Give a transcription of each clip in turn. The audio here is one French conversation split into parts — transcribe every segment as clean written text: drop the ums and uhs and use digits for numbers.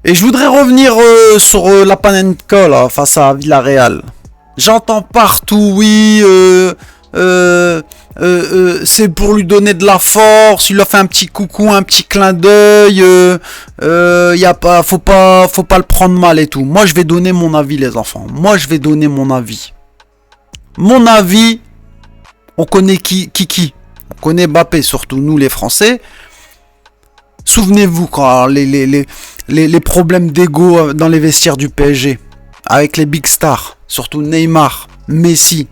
Et je voudrais revenir sur la Panenka là, face à Villarreal. J'entends partout, oui, c'est pour lui donner de la force. Il a fait un petit coucou, un petit clin d'œil. Y a pas, faut pas le prendre mal et tout. Moi, je vais donner mon avis, les enfants. Moi, je vais donner mon avis. Mon avis, on connaît qui. On connaît Mbappé, surtout nous, les Français. Souvenez-vous quand les problèmes d'ego dans les vestiaires du PSG, avec les big stars, surtout Neymar, Messi,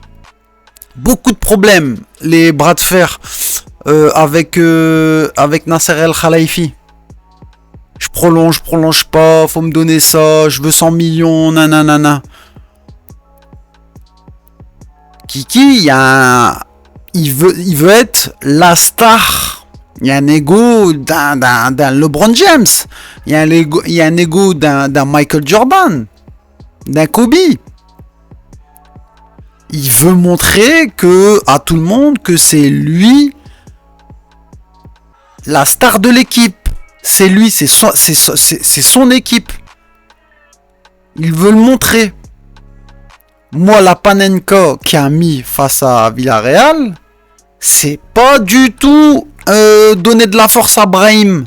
beaucoup de problèmes, les bras de fer avec Nasser El Khelaïfi. Je prolonge pas, faut me donner ça, je veux 100 millions, nanana. Kiki, il veut être la star. Il y a un ego d'un LeBron James. Il y a un ego d'un Michael Jordan. D'un Kobe. Il veut montrer à tout le monde que c'est lui la star de l'équipe. C'est lui, c'est son équipe. Il veut le montrer. Moi, la Panenka qui a mis face à Villarreal, c'est pas du tout donner de la force à Brahim.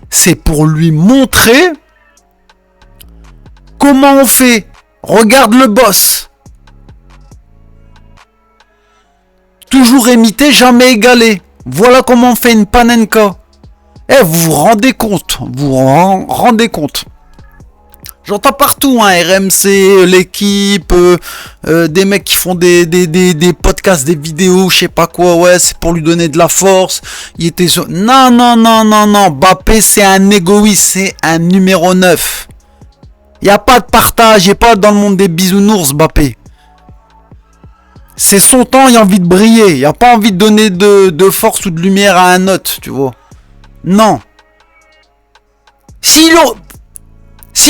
C'est pour lui montrer comment on fait. Regarde le boss. Toujours imité, jamais égalé. Voilà comment on fait une Panenka. Vous vous rendez compte. J'entends partout, hein, RMC, l'équipe, des mecs qui font des podcasts, des vidéos, je sais pas quoi, ouais, c'est pour lui donner de la force. Non, Mbappé, c'est un égoïste, c'est un numéro 9. Il n'y a pas de partage, il n'est pas dans le monde des bisounours, Mbappé. C'est son temps, il a envie de briller, il n'a pas envie de donner de force ou de lumière à un autre, tu vois. Non. S'il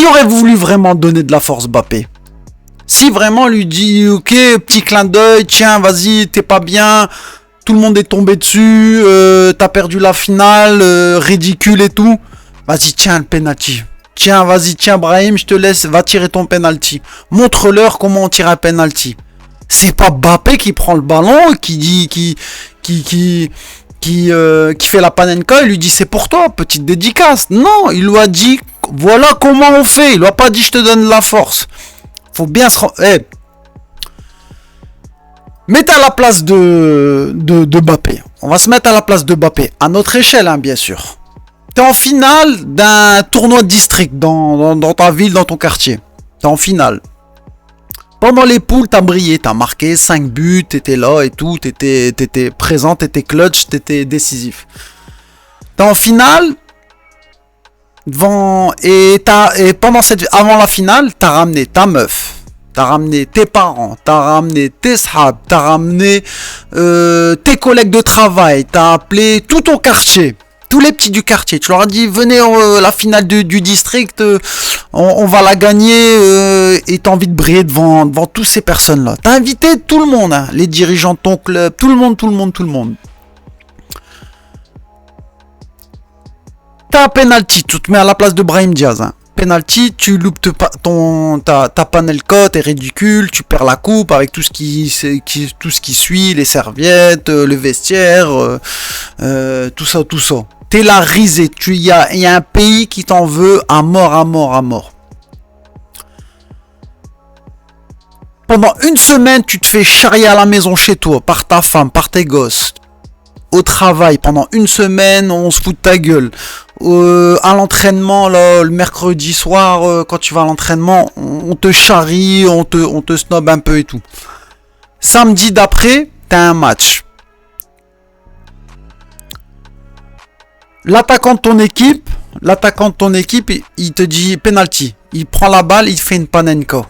aurait voulu vraiment donner de la force Mbappé, si vraiment lui dit ok, petit clin d'œil, tiens, vas-y, t'es pas bien, tout le monde est tombé dessus, t'as perdu la finale, ridicule et tout, vas-y, tiens le penalty. Tiens, vas-y, tiens Brahim, je te laisse, va tirer ton penalty. Montre-leur comment on tire un penalty. C'est pas Mbappé qui prend le ballon, qui fait la Panenka, il lui dit c'est pour toi, petite dédicace. Non, il lui a dit voilà comment on fait. Il lui a pas dit je te donne la force. Faut bien se mettez à la place de Mbappé. On va se mettre à la place de Mbappé, à notre échelle, hein, bien sûr. T'es en finale d'un tournoi de district dans ta ville, dans ton quartier. T'es en finale. Pendant les poules, t'as brillé, t'as marqué 5 buts, t'étais là et tout, t'étais présent, t'étais clutch, t'étais décisif. T'es en finale, avant la finale, t'as ramené ta meuf, t'as ramené tes parents, t'as ramené tes sahab, t'as ramené tes collègues de travail, t'as appelé tout ton quartier. Tous les petits du quartier, tu leur as dit venez la finale du district, on va la gagner et t'as envie de briller devant toutes ces personnes-là. T'as invité tout le monde, hein, les dirigeants de ton club, tout le monde. T'as un penalty, tu te mets à la place de Brahim Diaz. Hein. Penalty, tu loupes ta Panenka, t'es ridicule, tu perds la coupe avec tout ce qui suit, les serviettes, le vestiaire, tout ça. T'es là risé, il y a un pays qui t'en veut à mort. Pendant une semaine, tu te fais charrier à la maison chez toi, par ta femme, par tes gosses. Au travail, pendant une semaine, on se fout de ta gueule. À l'entraînement, là, le mercredi soir, quand tu vas à l'entraînement, on te charrie, on te snob un peu et tout. Samedi d'après, t'as un match. L'attaquant de ton équipe, il te dit penalty. Il prend la balle, il fait une Panenka.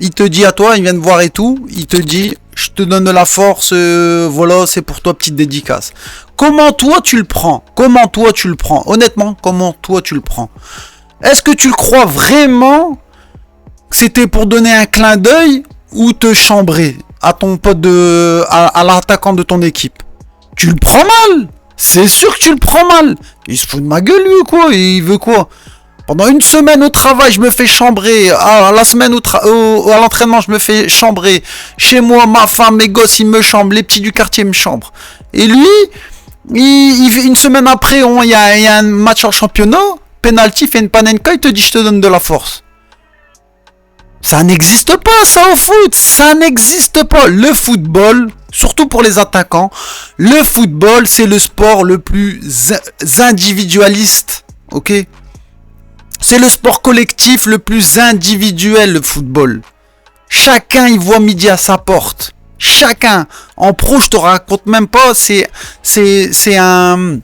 Il te dit à toi, il vient te voir et tout, il te dit je te donne de la force, voilà, c'est pour toi, petite dédicace. Comment toi tu le prends? Honnêtement, comment toi tu le prends? Est-ce que tu le crois vraiment que c'était pour donner un clin d'œil ou te chambrer à ton pote à l'attaquant de ton équipe? Tu le prends mal. C'est sûr que tu le prends mal. Il se fout de ma gueule lui ou quoi? Il veut quoi? Pendant une semaine au travail, je me fais chambrer. À la semaine à l'entraînement, je me fais chambrer. Chez moi, ma femme, mes gosses, ils me chambrent. Les petits du quartier me chambrent. Et lui, une semaine après, il y a un match en championnat. Penalty, fait une panenka, il te dit je te donne de la force. Ça n'existe pas, ça, au foot. Ça n'existe pas. Le football, surtout pour les attaquants, le football, c'est le sport le plus individualiste. Ok? C'est le sport collectif le plus individuel, le football. Chacun y voit midi à sa porte. Chacun. En pro, je te raconte même pas, c'est un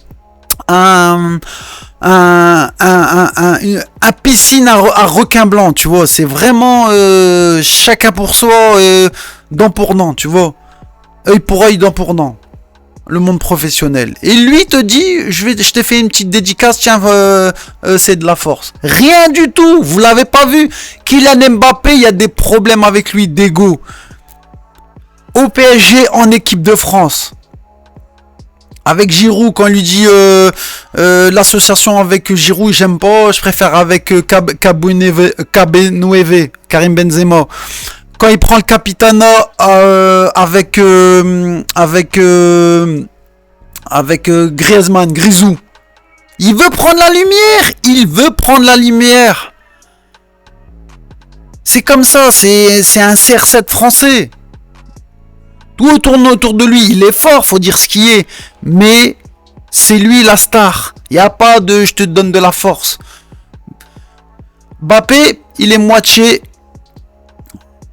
piscine à requin blanc, tu vois. C'est vraiment chacun pour soi, dent pour dent, tu vois. Œil pour œil, dent pour dent. Le monde professionnel. Et lui te dit, je t'ai fait une petite dédicace, tiens, c'est de la force. Rien du tout, vous l'avez pas vu. Kylian Mbappé, il y a des problèmes avec lui d'ego. Au PSG, en équipe de France. Avec Giroud, quand il lui dit l'association avec Giroud, j'aime pas, je préfère avec Kabenoueve, Karim Benzema. Quand il prend le capitana avec Griezmann, Grisou, il veut prendre la lumière, C'est comme ça, c'est un CR7 français. Tout tourne autour de lui, il est fort, faut dire ce qui est, mais c'est lui la star. Il n'y a pas de je te donne de la force. Mbappé, il est moitié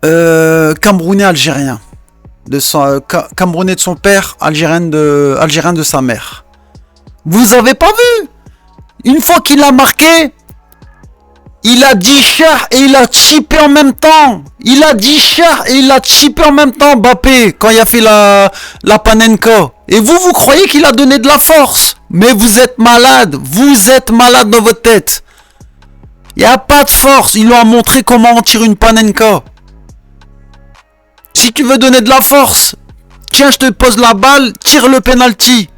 Camerounais algérien. Camerounais de son père, algérien de sa mère. Vous avez pas vu? Une fois qu'il a marqué, il a dit char et il a chippé en même temps. Mbappé, quand il a fait la panenka. Et vous croyez qu'il a donné de la force? Mais vous êtes malade dans votre tête. Il n'y a pas de force. Ils lui ont montré comment on tire une panenka. Si tu veux donner de la force, tiens, je te pose la balle, tire le penalty.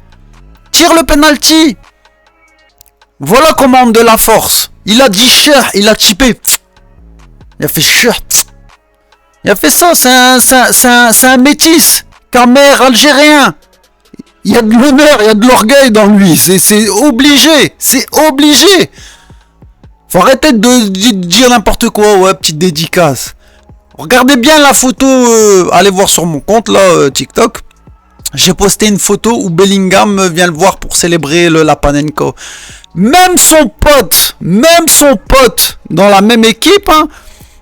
Voilà comment on donne de la force. Il a dit cher, il a chippé. Il a fait shirt. Il a fait ça, c'est un métis. Camer algérien. Il y a de l'honneur, il y a de l'orgueil dans lui. C'est obligé. Faut arrêter de dire n'importe quoi, ouais, petite dédicace. Regardez bien la photo, allez voir sur mon compte là, TikTok. J'ai posté une photo où Bellingham vient le voir pour célébrer la panenka. Même son pote, dans la même équipe, hein,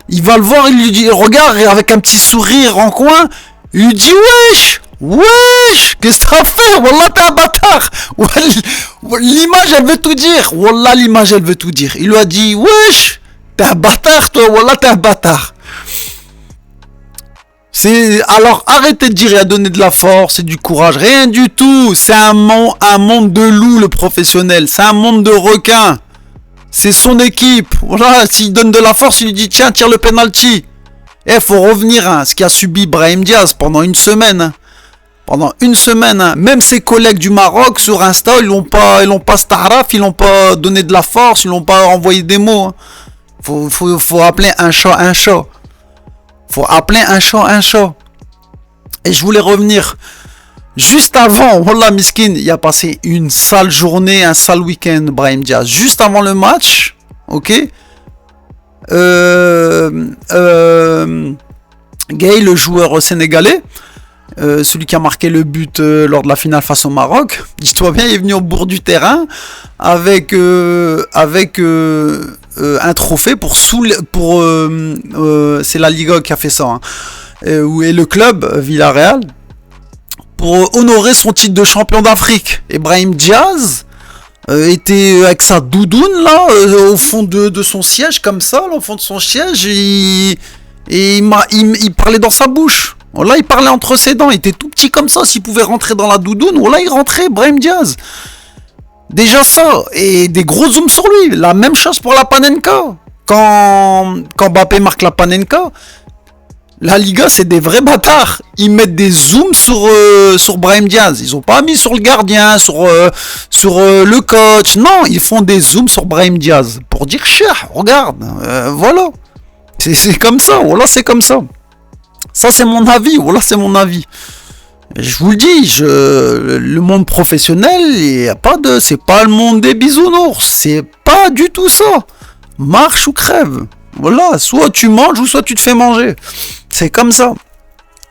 il va le voir, il lui dit, regarde, avec un petit sourire en coin, il lui dit, wesh, qu'est-ce que t'as fait? Wallah, t'es un bâtard. L'image, elle veut tout dire. Wallah, Il lui a dit, wesh, t'es un bâtard, toi, wallah, t'es un bâtard. Alors arrêtez de dire il a donné de la force et du courage, rien du tout. C'est un monde de loups, le professionnel, c'est un monde de requins. C'est son équipe. Voilà, s'il donne de la force, il lui dit tiens, tire le penalty. Faut revenir à ce qu'a subi Brahim Diaz pendant une semaine. Même ses collègues du Maroc sur Insta, ils l'ont pas staraf, ils l'ont pas donné de la force, ils l'ont pas envoyé des mots. Faut appeler un chat un chat. Et je voulais revenir juste avant. Wallah miskin, il a passé une sale journée, un sale week-end, Brahim Diaz. Juste avant le match, ok. Gay, le joueur sénégalais, celui qui a marqué le but lors de la finale face au Maroc, dis-toi bien, il est venu au bord du terrain avec un trophée c'est la Liga qui a fait ça, hein, et le club Villarreal, pour honorer son titre de champion d'Afrique. Et Brahim Diaz était avec sa doudoune là, au fond de son siège, comme ça, là, au fond de son siège, et il parlait dans sa bouche. Voilà, il parlait entre ses dents, il était tout petit comme ça, s'il pouvait rentrer dans la doudoune, voilà, il rentrait, Brahim Diaz. Déjà ça, et des gros zooms sur lui. La même chose pour la panenka. Quand Mbappé marque la panenka, La Liga, c'est des vrais bâtards. Ils mettent des zooms sur Brahim Diaz. Ils ont pas mis sur le gardien, sur le coach. Non, ils font des zooms sur Brahim Diaz pour dire cher, regarde, voilà. C'est comme ça, voilà, c'est comme ça. Ça, c'est mon avis, voilà, c'est mon avis. Je vous le dis, le monde professionnel, c'est pas le monde des bisounours. C'est pas du tout ça. Marche ou crève. Voilà, soit tu manges ou soit tu te fais manger. C'est comme ça.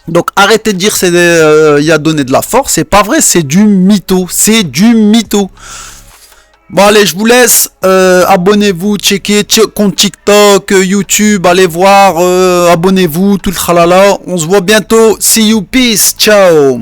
Donc arrêtez de dire il a donné de la force, c'est pas vrai, c'est du mytho, c'est du mytho. Bon allez, je vous laisse, abonnez-vous, checkez compte TikTok, YouTube, allez voir, abonnez-vous, tout le tralala. On se voit bientôt, see you, peace, ciao.